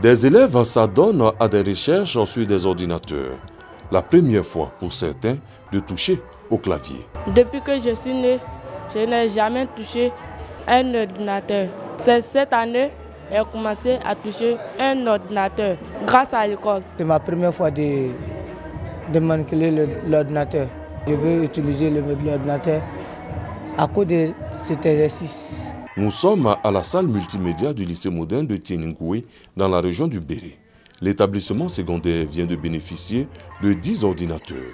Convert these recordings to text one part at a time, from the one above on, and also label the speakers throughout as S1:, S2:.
S1: Des élèves s'adonnent à des recherches sur des ordinateurs. La première fois pour certains de toucher au clavier.
S2: Depuis que je suis né, je n'ai jamais touché un ordinateur. C'est cette année que j'ai commencé à toucher un ordinateur grâce à l'école.
S3: C'est ma première fois de manipuler l'ordinateur. Je veux utiliser l'ordinateur à cause de cet exercice.
S1: Nous sommes à la salle multimédia du lycée moderne de Tieningoué dans la région du Béré. L'établissement secondaire vient de bénéficier de 10 ordinateurs.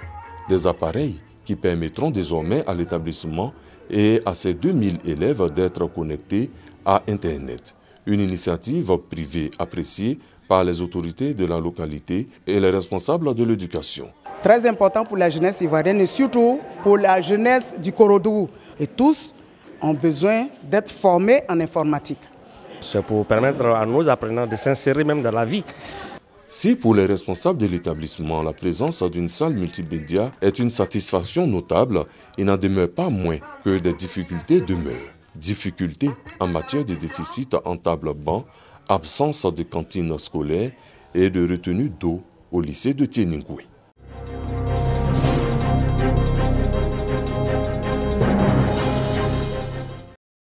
S1: Des appareils qui permettront désormais à l'établissement et à ses 2000 élèves d'être connectés à Internet. Une initiative privée appréciée par les autorités de la localité et les responsables de l'éducation.
S4: Très important pour la jeunesse ivoirienne et surtout pour la jeunesse du Korodougou. Et tous ont besoin d'être formés en informatique.
S5: C'est pour permettre à nos apprenants de s'insérer même dans la vie.
S1: Si pour les responsables de l'établissement, la présence d'une salle multimédia est une satisfaction notable, il n'en demeure pas moins que des difficultés demeurent. Difficultés en matière de déficit en table-banc, absence de cantine scolaire et de retenue d'eau au lycée de Tieningoué.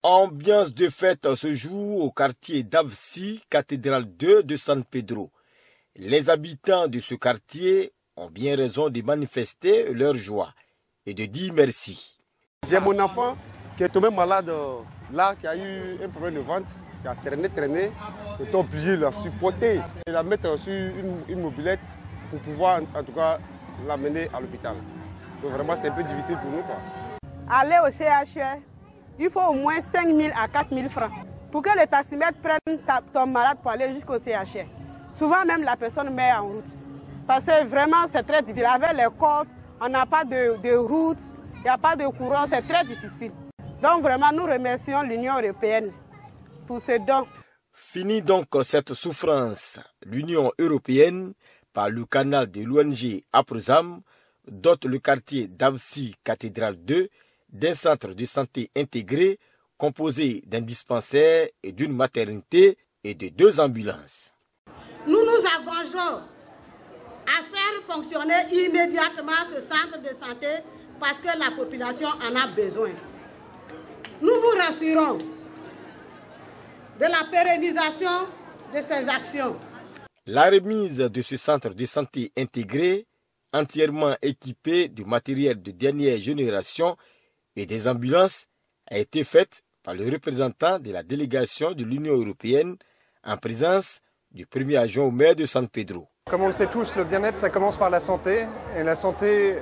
S6: Ambiance de fête se joue au quartier d'Avsi, cathédrale 2 de San Pedro. Les habitants de ce quartier ont bien raison de manifester leur joie et de dire merci.
S7: J'ai mon enfant qui est tombé malade là, qui a eu un problème de ventre, qui a traîné. J'étais obligé de la supporter et la mettre sur une mobilette pour pouvoir en tout cas l'amener à l'hôpital. Donc vraiment c'est un peu difficile pour nous, quoi.
S8: Aller au CHU, il faut au moins 5 000 à 4 000 francs pour que le taximètre prenne ton malade pour aller jusqu'au CHU. Souvent même la personne meurt en route. Parce que vraiment c'est très difficile. Avec les côtes, on n'a pas de route, il n'y a pas de courant, c'est très difficile. Donc vraiment nous remercions l'Union européenne pour ce don.
S6: Fini donc cette souffrance. L'Union européenne, par le canal de l'ONG Aprozam, dote le quartier d'Avsi Cathédrale 2 d'un centre de santé intégré composé d'un dispensaire et d'une maternité et de 2 ambulances.
S9: Nous nous engageons à faire fonctionner immédiatement ce centre de santé parce que la population en a besoin. Nous vous rassurons de la pérennisation de ces actions.
S6: La remise de ce centre de santé intégré, entièrement équipé de matériel de dernière génération et des ambulances, a été faite par le représentant de la délégation de l'Union européenne en présence du premier adjoint au maire de San Pedro.
S10: Comme on le sait tous, le bien-être, ça commence par la santé. Et la santé,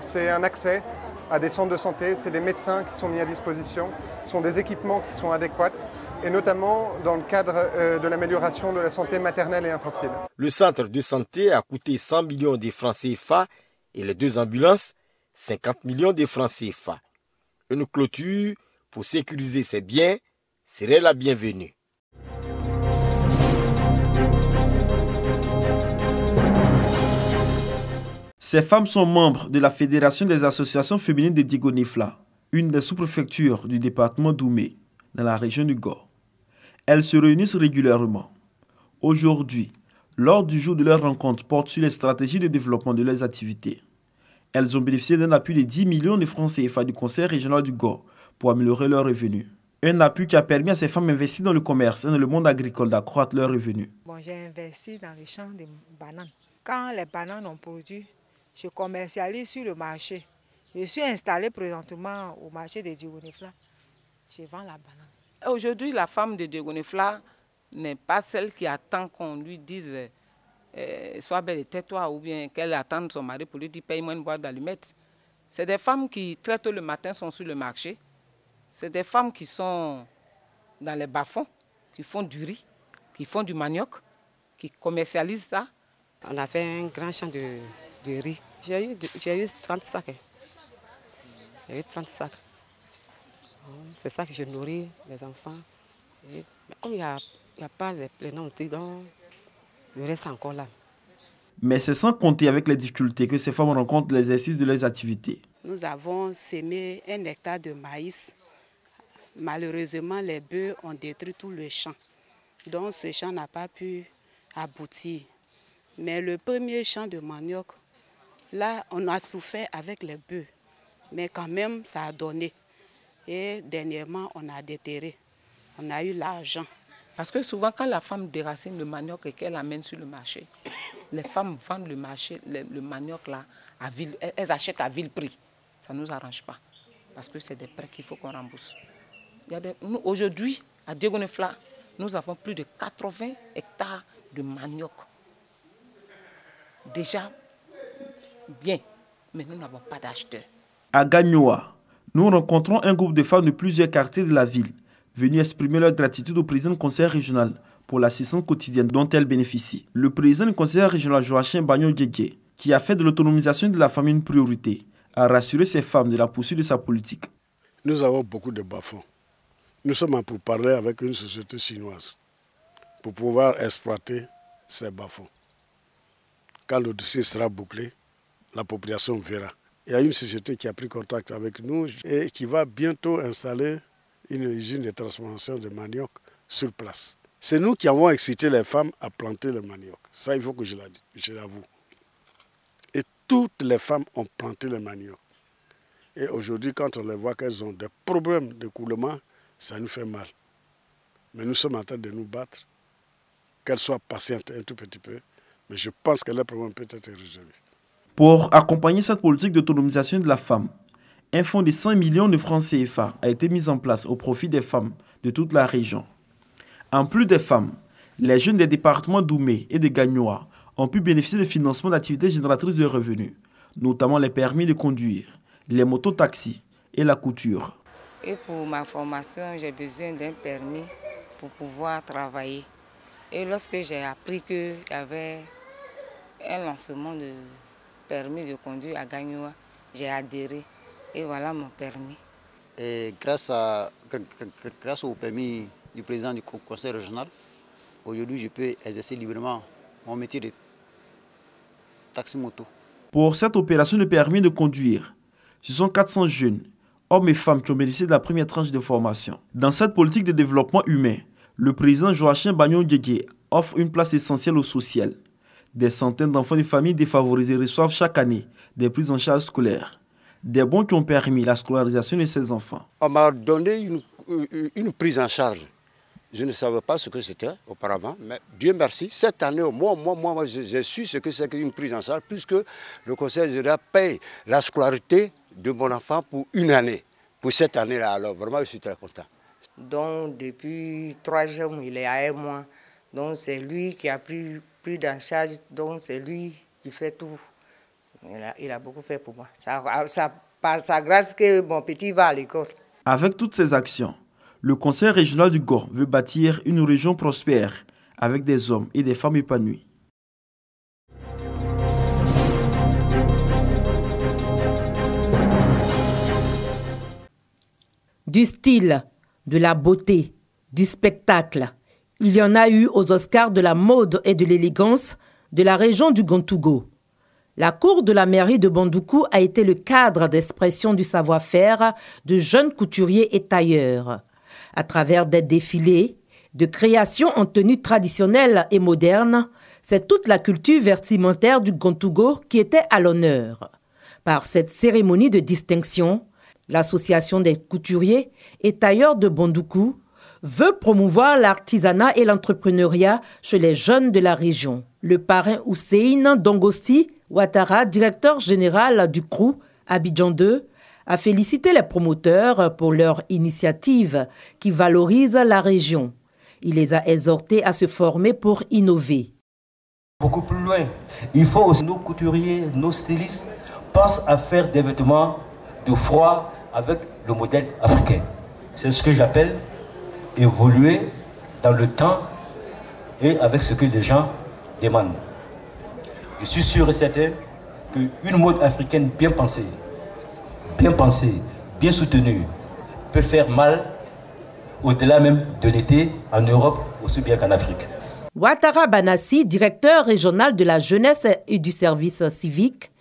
S10: c'est un accès à des centres de santé, c'est des médecins qui sont mis à disposition, ce sont des équipements qui sont adéquats, et notamment dans le cadre de l'amélioration de la santé maternelle et infantile.
S6: Le centre de santé a coûté 100 millions de francs CFA et les 2 ambulances, 50 millions de francs CFA. Une clôture pour sécuriser ces biens serait la bienvenue.
S11: Ces femmes sont membres de la Fédération des associations féminines de Digonifla, une des sous-préfectures du département d'Oumé, dans la région du Gor. Elles se réunissent régulièrement. Aujourd'hui, lors du jour de leur rencontre porte sur les stratégies de développement de leurs activités. Elles ont bénéficié d'un appui de 10 millions de francs CFA du Conseil régional du Gor pour améliorer leurs revenus. Un appui qui a permis à ces femmes investies dans le commerce et dans le monde agricole d'accroître leurs revenus.
S12: J'ai investi dans le champ de bananes. Quand les bananes ont produit, je commercialise sur le marché. Je suis installée présentement au marché de Digonifla. Je vends la banane.
S13: Aujourd'hui, la femme de Digonifla n'est pas celle qui attend qu'on lui dise sois belle et tais-toi, ou bien qu'elle attende son mari pour lui dire paye-moi une boîte d'allumettes. C'est des femmes qui, très tôt le matin, sont sur le marché. C'est des femmes qui sont dans les bas-fonds, qui font du riz, qui font du manioc, qui commercialisent ça.
S14: On a fait un grand champ de riz. J'ai eu 30 sacs. J'ai eu 30 sacs. C'est ça que je nourris les enfants. Et comme il n'y a pas les plénons, donc il reste encore là.
S11: Mais c'est sans compter avec les difficultés que ces femmes rencontrent l'exercice de leurs activités.
S14: Nous avons sémé 1 hectare de maïs. Malheureusement, les bœufs ont détruit tout le champ. Donc ce champ n'a pas pu aboutir. Mais le premier champ de manioc, là, on a souffert avec les bœufs. Mais quand même, ça a donné. Et dernièrement, on a déterré. On a eu l'argent.
S13: Parce que souvent, quand la femme déracine le manioc et qu'elle l'amène sur le marché, les femmes vendent le manioc là, elles achètent à vil prix. Ça ne nous arrange pas. Parce que c'est des prêts qu'il faut qu'on rembourse. Aujourd'hui, à Diegonefla, nous avons plus de 80 hectares de manioc. Déjà bien, mais nous n'avons pas d'acheteurs.
S11: À Gagnoa, nous rencontrons un groupe de femmes de plusieurs quartiers de la ville, venues exprimer leur gratitude au président du conseil régional pour l'assistance quotidienne dont elles bénéficient. Le président du conseil régional Joachim Bagnon-Guégué, qui a fait de l'autonomisation de la famille une priorité, a rassuré ces femmes de la poursuite de sa politique.
S15: Nous avons beaucoup de bas-fonds. Nous sommes en pourparlers avec une société chinoise pour pouvoir exploiter ces bas-fonds. Quand le dossier sera bouclé, la population verra. Il y a une société qui a pris contact avec nous et qui va bientôt installer une usine de transformation de manioc sur place. C'est nous qui avons excité les femmes à planter le manioc. Ça, il faut que je l'avoue. Et toutes les femmes ont planté le manioc. Et aujourd'hui, quand on les voit qu'elles ont des problèmes d'écoulement, ça nous fait mal. Mais nous sommes en train de nous battre, qu'elles soient patientes un tout petit peu. Mais je pense que le problème peut être résolu.
S11: Pour accompagner cette politique d'autonomisation de la femme, un fonds de 100 millions de francs CFA a été mis en place au profit des femmes de toute la région. En plus des femmes, les jeunes des départements d'Oumé et de Gagnoa ont pu bénéficier de financements d'activités génératrices de revenus, notamment les permis de conduire, les mototaxis et la couture.
S16: Et pour ma formation, j'ai besoin d'un permis pour pouvoir travailler. Et lorsque j'ai appris qu'il y avait un lancement de permis de conduire à Gagnoa, j'ai adhéré. Et voilà mon permis.
S17: Et grâce au permis du président du conseil régional, aujourd'hui je peux exercer librement mon métier de taxi-moto.
S11: Pour cette opération de permis de conduire, ce sont 400 jeunes, hommes et femmes qui ont bénéficié de la première tranche de formation. Dans cette politique de développement humain, le président Joachim Bagnon-Guégué offre une place essentielle au social. Des centaines d'enfants de familles défavorisées reçoivent chaque année des prises en charge scolaires. Des bons qui ont permis la scolarisation de ces enfants.
S18: On m'a donné une prise en charge. Je ne savais pas ce que c'était auparavant, mais Dieu merci, cette année, moi j'ai su ce que c'est qu'une prise en charge, puisque le conseil général paye la scolarité de mon enfant pour une année. Pour cette année-là, alors vraiment, je suis très content.
S16: Donc, depuis 3 jours, il est à moi. Donc, c'est lui qui a pris en charge, donc c'est lui qui fait tout. Il a beaucoup fait pour moi. Par sa grâce que mon petit va à l'école.
S11: Avec toutes ces actions, le conseil régional du Gor veut bâtir une région prospère avec des hommes et des femmes épanouis.
S19: Du style, de la beauté, du spectacle. Il y en a eu aux Oscars de la mode et de l'élégance de la région du Gontougo. La cour de la mairie de Bandoukou a été le cadre d'expression du savoir-faire de jeunes couturiers et tailleurs. À travers des défilés, de créations en tenue traditionnelle et moderne, c'est toute la culture vestimentaire du Gontougo qui était à l'honneur. Par cette cérémonie de distinction, l'Association des couturiers et tailleurs de Bandoukou veut promouvoir l'artisanat et l'entrepreneuriat chez les jeunes de la région. Le parrain Hussein Dongosti Ouattara, directeur général du CROU Abidjan 2, a félicité les promoteurs pour leur initiative qui valorise la région. Il les a exhortés à se former pour innover.
S20: Beaucoup plus loin, il faut aussi nos couturiers, nos stylistes pensent à faire des vêtements de froid avec le modèle africain. C'est ce que j'appelle évoluer dans le temps et avec ce que les gens demandent. Je suis sûr et certain qu'une mode africaine bien pensée, bien soutenue, peut faire mal au-delà même de l'été en Europe aussi bien qu'en Afrique.
S19: Ouattara Banassi, directeur régional de la jeunesse et du service civique,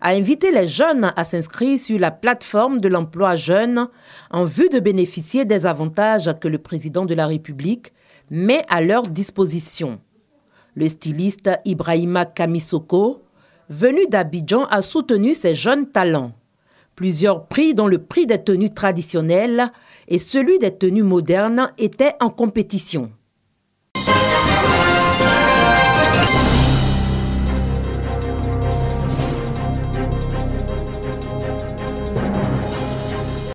S19: a invité les jeunes à s'inscrire sur la plateforme de l'emploi jeune en vue de bénéficier des avantages que le président de la République met à leur disposition. Le styliste Ibrahima Kamisoko, venu d'Abidjan, a soutenu ces jeunes talents. Plusieurs prix, dont le prix des tenues traditionnelles et celui des tenues modernes, étaient en compétition.